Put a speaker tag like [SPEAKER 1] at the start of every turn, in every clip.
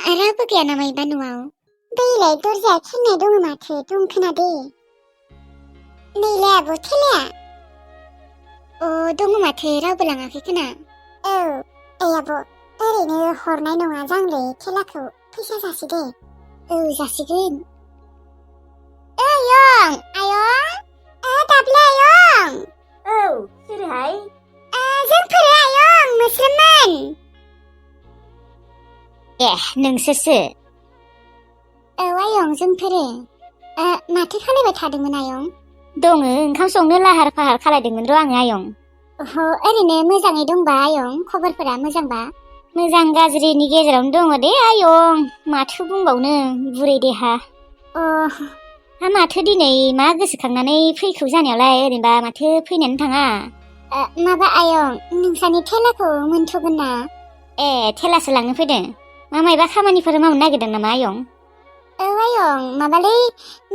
[SPEAKER 1] रावबो गैया नामा एबा न'आव? बैलाय दरजाया खेंनाय दङ माथो दं खोनादे। नैलाय आब' थेलाया? दङ माथो रावबो लाङाखै खोना। औ आब' ओरैनो हरनाय नङा जांलै थेलाखौ फैसा जासिदे। औ जासिगोन। आयं आयं दाब्ले आयं।
[SPEAKER 2] औ सोरहाय?
[SPEAKER 1] जोंफोरो आयं मोस्रोममोन।
[SPEAKER 2] नोंसोरसो?
[SPEAKER 1] औ आयं जोंफोरो। माथो खालायबाय थादोंमोन आयं?
[SPEAKER 2] दङ ओंखाम संनो लाहार फाहार खालायदोंमोन र' आङो आयं।
[SPEAKER 1] ओरैनो मोजाङै दंबा आयं खबरफोरा मोजांबा?
[SPEAKER 2] मोजां गाज्रिनि गेजेरावनो दङ दे आयं माथो बुंबावनो बुरै देहा। माथो दिनै मा गोसोखांनानै फैखौ जानायावलाय ओरैनोबा माथो फैनानै थाङा?
[SPEAKER 1] माबा आयं नोंसानि थेलाखौ मोनथ'गोन ना?
[SPEAKER 2] थेलासो लांनो फैदों। मायबा खामानिफोर मावनो नागिरदों नामा आयं?
[SPEAKER 1] औ आयं माबालै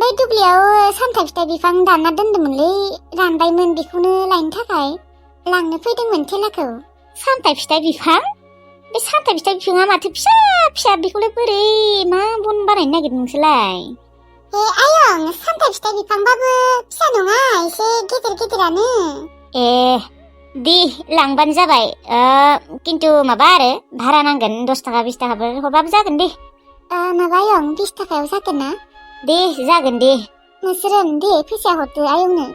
[SPEAKER 1] बै दुब्लियाव सामथाइ फिथाइ बिफां दानना दोन्दोंमोनलै रानबायमोन बेखौनो लायनो थाखाय लांनो फैदोंमोन थेलाखौ।
[SPEAKER 2] सामथाइ फिथाइ बिफां? बे सामथाइ फिथाइ बिफाङा माथो फिसा फिसा बेखौलाय बोरै मा बन बानायनो नागिरदों नोंसोरलाय?
[SPEAKER 1] आयं सामथाइ फिथाइ बिफांबाबो फिसा नङा एसे गेदेर गेदेरानो।
[SPEAKER 2] दे लांबानो जाबाय। खिन्थु माबा आरो भारा नांगोन 10 थाखा 20 थाखाफोर हरबाबो जागोन दे।
[SPEAKER 1] माबा आयं 20 थाखायाव जागोन ना?
[SPEAKER 2] दे जागोन दे।
[SPEAKER 1] नोंसोरोन दे फैसा हरदो आयंनो।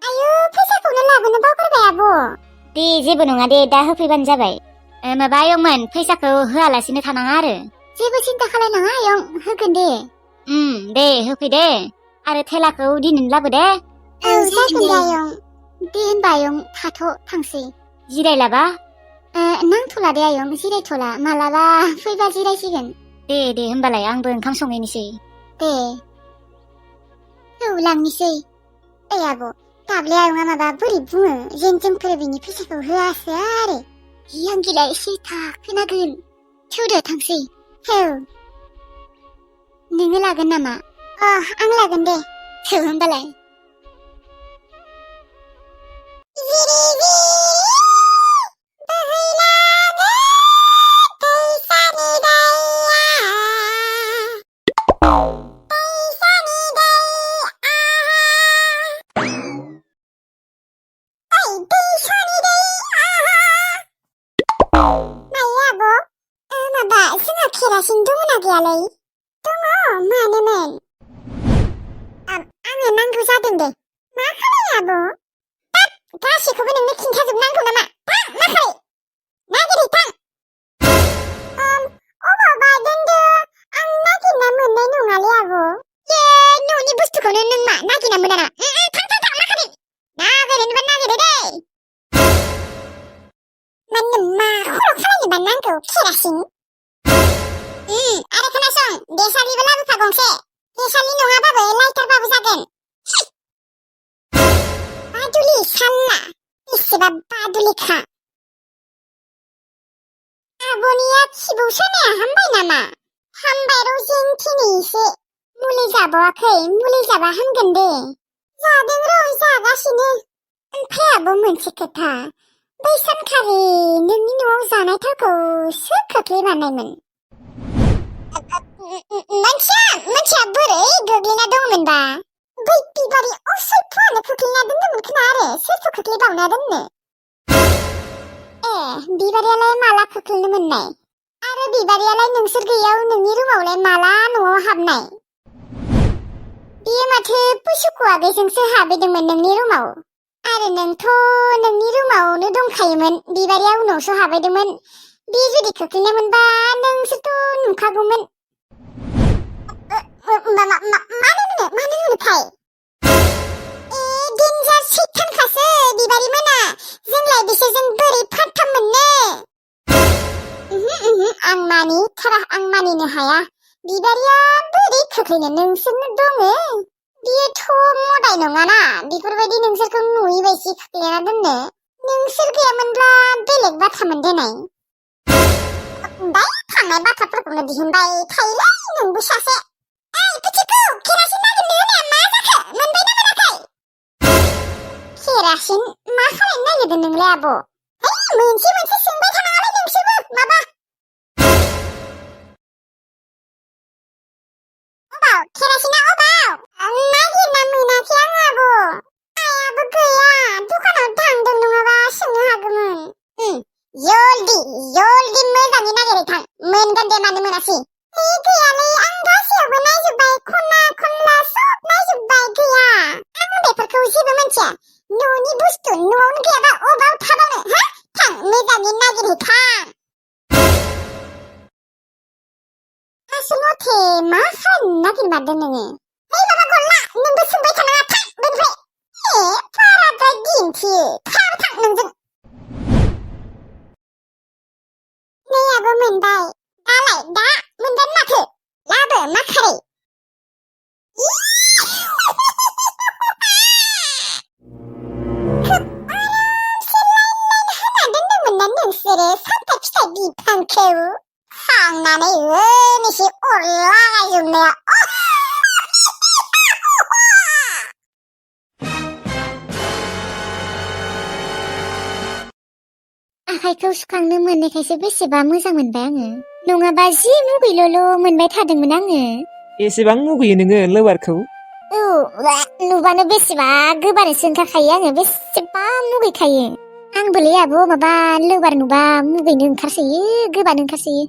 [SPEAKER 1] आयु फैसाखौनो लाबोनो बावगारबाय आब'।
[SPEAKER 2] दे जेबो नङा दे दा होफैबानो जाबाय। माबा आयंमोन फैसाखौ होआलासिनो थानाङा आरो।
[SPEAKER 1] जेबो सिन्था खालायनाङा आयं होगोन दे।
[SPEAKER 2] दे होफै दे आरो थेलाखौ दिनैनो लाबो दे।
[SPEAKER 1] औ जागोन दे आयं। दे होनबा आयं थाथ' थांसै।
[SPEAKER 2] जिरायलाबा?
[SPEAKER 1] नांथ'ला दे आयं जिरायथ'ला मालाबा फैबा जिरायसिगोन।
[SPEAKER 2] दे होमबालाय आंबो ओंखाम संहैनोसै।
[SPEAKER 1] दे औ लांनोसै। आब' दाब्ले आयंआ माबा बोरै बुङो जेन जोंफोर बिनि फैसाखौ होआसो आरो। आंगिला एसे थाखोनागोन। थौदो थांसै। औ नोङो लागोन नामा? आं लागोन दे। थौ होमबालाय। केरासिन दङना गैयालै? दङ मानोमोन? आंनो नांगौ जादों दे। मा खालाय आब'? गासैखौबो नोंनो खिन्थाजोबनांगौ नामा? मा खालाय? नागिरै थां। अबावबा दोनदो आं नागिरना मोननाय नङालै आब'। न'नि बुस्थुखौनो नों मा नागिरना मोना नामा? थां मा खालाय? नागिरनोबा नागिरो दे। मानो मा खर' खालायनोबा नांगौ केरासिन? आरो खोनासं देसालिबो लाबोफा गंसे। देसालि नङाबाबो लाइटारबाबो जागोन। बादुलि साल्ला बेसेबा बादुलिखा। आब'निया खिबौ सानाया हामबाय नामा? हामबाय र' जेंथिनि एसे। मुलि जाबावाखै मुलि जाबा हामगोन दे। जादों र' जागासिनो। ओमफ्राय आब' मोनसे खोथा बै सानखालि नोंनि न'आव जानाय थावखौ सोर खोख्लैमारनायमोन? मानसिया बोरै गोग्लैना दंमोनबा? बै बिबारि असयफानो खोख्लैना दोनदोंमोन खोना आरो सोरथो खोख्लैबावना दोननो? बिबारियालाय माला खोख्लैनो मोननाय? आरो बिबारियालाय नोंसोर गैयाव नोंनि रुमावलाय माला न'आव हाबनाय? बियो माथो पुसुखु आगैजोंसो हाबैदोंमोन नोंनि रुमाव। आरो नोंथ' नोंनि रुमावनो दंखायोमोन बिबारिया उनावसो हाबैदोंमोन। बे जुदि खोख्लैनाय मोनबा नोंसोरथ' नुखागौमोन। मानो होनोथाय? डेन्जार सैथानखासो बिबारि मोना। जोंलाय बिसोरजों बोरै फाथ्था मोननो? आं मानिनो हाया। बिबारिया बोरै खोख्लैनो नोंसोरनो दङो। बियोथ' मदाय नङाना बेफोरबायदि नोंसोरखौ नुयै बायदि खोख्लैना दोननो। नोंसोर गैयामोनब्ला बेलेग बाथ्रामोन देनाय। थांनाय बाथ्राफोरखौनो दिहुनबाय थायोलै नोंबो सासे। पुथिखौ केरासिन नागिरनो होनाया मा जाखो? मोनबाय ना मोनाखै? केरासिन मा खालायनो नागिरदों नोंलाय आब'? मोनसे सोंबाय थानाङालै नोंसोरबो माबा जल्दि मोजाङै नागिरै थां मोनगोन दे मानो मोनासै गैयालै आं गासैयावबो नायजोब्बाय खना खनला सब नायजोब्बाय गैया आं बेफोरखौ जेबो मिथिया न'नि बुस्थु न'आवनो गैयाबा अबाव थाबावनो हा थां मोजाङै नागिरै थां आसलथे मा खालामनो नागिरमारदों नोङो माबा गल्ला नोंबो सोंबाय थानाङा थां बेनिफ्राय बाराद्राय दिन्थियो थां नोंजों नै आबो मोनबाय दा मोनगोन माथो लाबो मा खारै खोब आरामसे लाइन हाना दोनदोंमोन ना नोंसोरो सामथाइ फिथाइ बिफांखौ खांनानै एसे अरलागायजोबनाया
[SPEAKER 2] आखाइखौ सुखांनो मोननायखायसो बेसेबा मोजां मोनबाय आङो नङाबा जि मुगैल'ल' मोनबाय थादोंमोन आङो
[SPEAKER 3] एसेबां मुगैयो नोङो लेवारखौ
[SPEAKER 2] औ नुबानो बेसेबा गोबानोसो ओंखारखायो आङो बेसेबा मुगैखायो आंबोलै आब' माबा लेवार नुबा मुगैनो ओंखारसोयो गोबानो ओंखारसोयो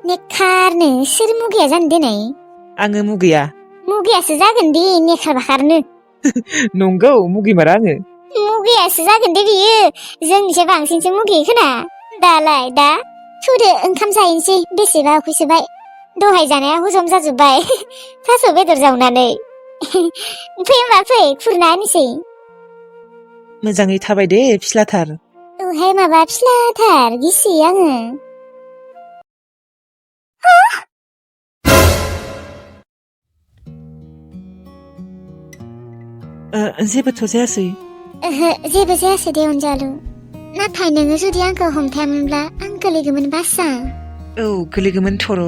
[SPEAKER 2] नेखारनो सोर मुगैया जानो देनाय
[SPEAKER 3] आङो मुगैया
[SPEAKER 2] मुगैयासो जागोन दे नेखार बाखारनो
[SPEAKER 3] नंगौ मुगैमारा आङो
[SPEAKER 2] मुगैयासो जागोन दे बियो जोंनिसाय बांसिनसो मुगैयो खोना दालाय दा थुदो ओंखाम जाहैनोसै बेसेबा उखैसोबाय दहाय जानाया हजम जाजोब्बाय थास' बेदर जावनानै फै होमबा फै खुरना होनोसै
[SPEAKER 3] मोजाङै थाबाय दे फिस्लाथार
[SPEAKER 2] औहाय माबा फिस्लाथार गिसि आङो
[SPEAKER 3] जेबोथ' जायासै
[SPEAKER 2] ओहो जेबो जायासै दे अनजालु नाथाय नोङो जुदि आंखौ हमथायामोनब्ला आं गोलैगौमोन बासा
[SPEAKER 3] औ गोलैगौमोन थर'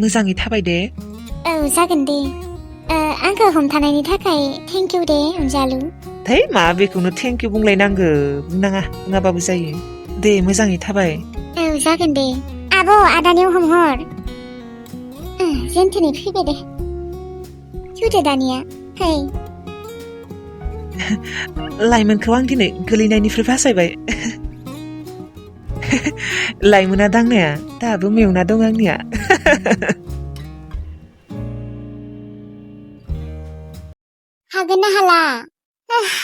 [SPEAKER 3] मोजाङै थाबाय दे
[SPEAKER 2] औ जागोन दे आंखौ हमथानायनि थाखाय थेंक इउ दे अनजालु
[SPEAKER 3] थै मा बेखौनो थेंक इउ बुंलायनांगौ बुङाबाबो जायो दे मोजाङै थाबाय
[SPEAKER 2] औ जागोन दे आब' आदानियाव हमहर जेनथेनै फैबाय दे थुदो दानिया फै
[SPEAKER 3] लाइमोनखौ आं दिनै गोलैनायनिफ्राय बासायबाय लाइमोना दांनाया दाबो मेवना दं आंनिया
[SPEAKER 1] हागोन ना हाला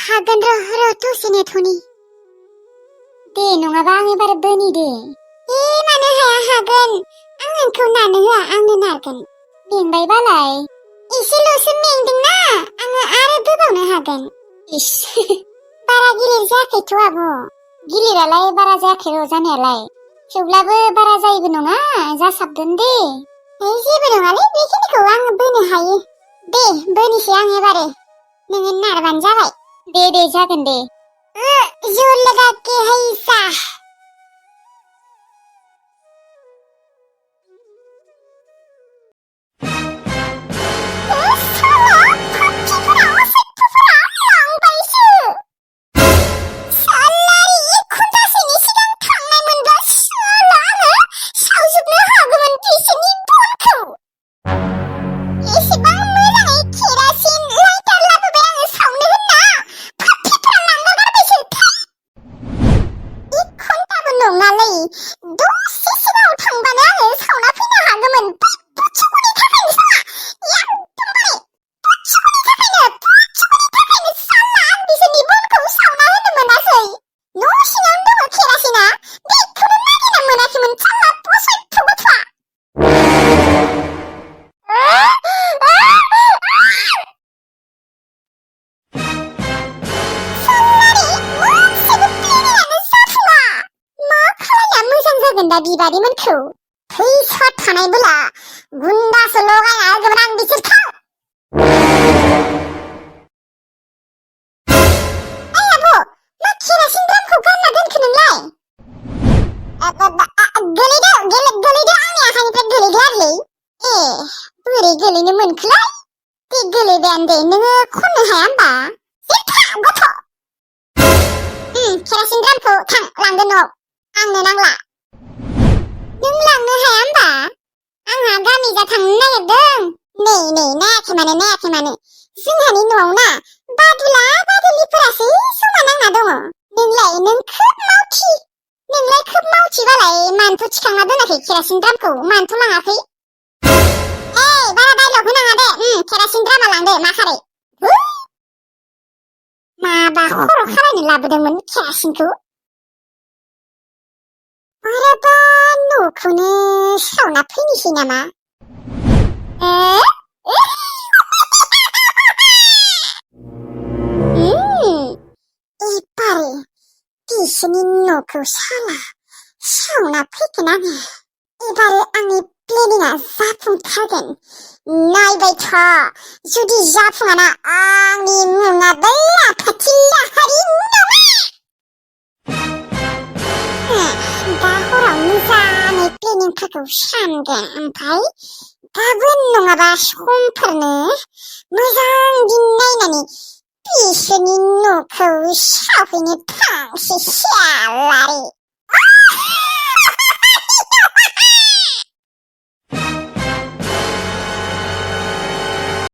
[SPEAKER 1] हागोन र' दसे नेथ'नि दे नङाबा आं एबार बोनि दे मानो हाया हागोन आं नोंखौ नानो होआ आंनो नारगोन मेंबाय बालाय एसेल'सो मेंदोंना आङो आरो बोबावनो हागोन इस बारा गिलिर जायाखैथ' आब' गिलिरालाय बारा जायाखै र' जानायालाय थेवब्लाबो बारा जायोबो नङा जासाबगोन दे जेबो नङालै बेखिनिखौ आङो बोनो हायो दे बोनिसै आं एबारो नोङो नारबानो जाबाय दे जागोन दे जोर लगा के है सा बिबारिमोनखौ फैसा थानायबोला गुन्दासो लगायना होगौमोन आं बिसोरखौ आब' मा केरासिन ड्रामखौ गानना दोनखो नोंलाय गोलैदो आंनि आखाइनिफ्राय गोलैदो आरोलै बोरै गोलैनो मोनखोलाय दे गोलैबायानो दे नोङो खननो हाया होमबा जेथा गथ' केरासिन ड्रामखौ थां लांगोन न'आव आंनो नांला नों लांनो हाया होमबा आंहा गामिजा थांनो नागिरदों नै नायाखै मानो जोंहानि न'आव ना बादुलिफोरासो जमा नांना दङ नों खोब मावथि नोंलाय खोब मावथिबालाय मानोथ' थिखांना दोनाखै केरासिन द्रामखौ मानोथ' लाङाखै बारा डायलग होनाङा दे केरासिन द्रामा लांदो मा खारै माबा खर' खालायनो लाबोदोंमोन केरासिनखौ आरोबा न'खौनो सावना फैनोसै नामा एबारे बिसोरनि न'खौ सावना फैगोन आङो एबारे आंनि प्लेनिंआ जाफुंथारगोन नायबायथ' जुदि जाफुङाना आंनि मुङा बै आफादि लाहारि नङा दा हराव मोजाङै प्लेनिंफोरखौ सानगोन ओमफ्राय गाबोन नङाबा समफोरनो मोजां दिन नायनानै बिसोरनि न'खौ सावहैनो थांसै सियालारि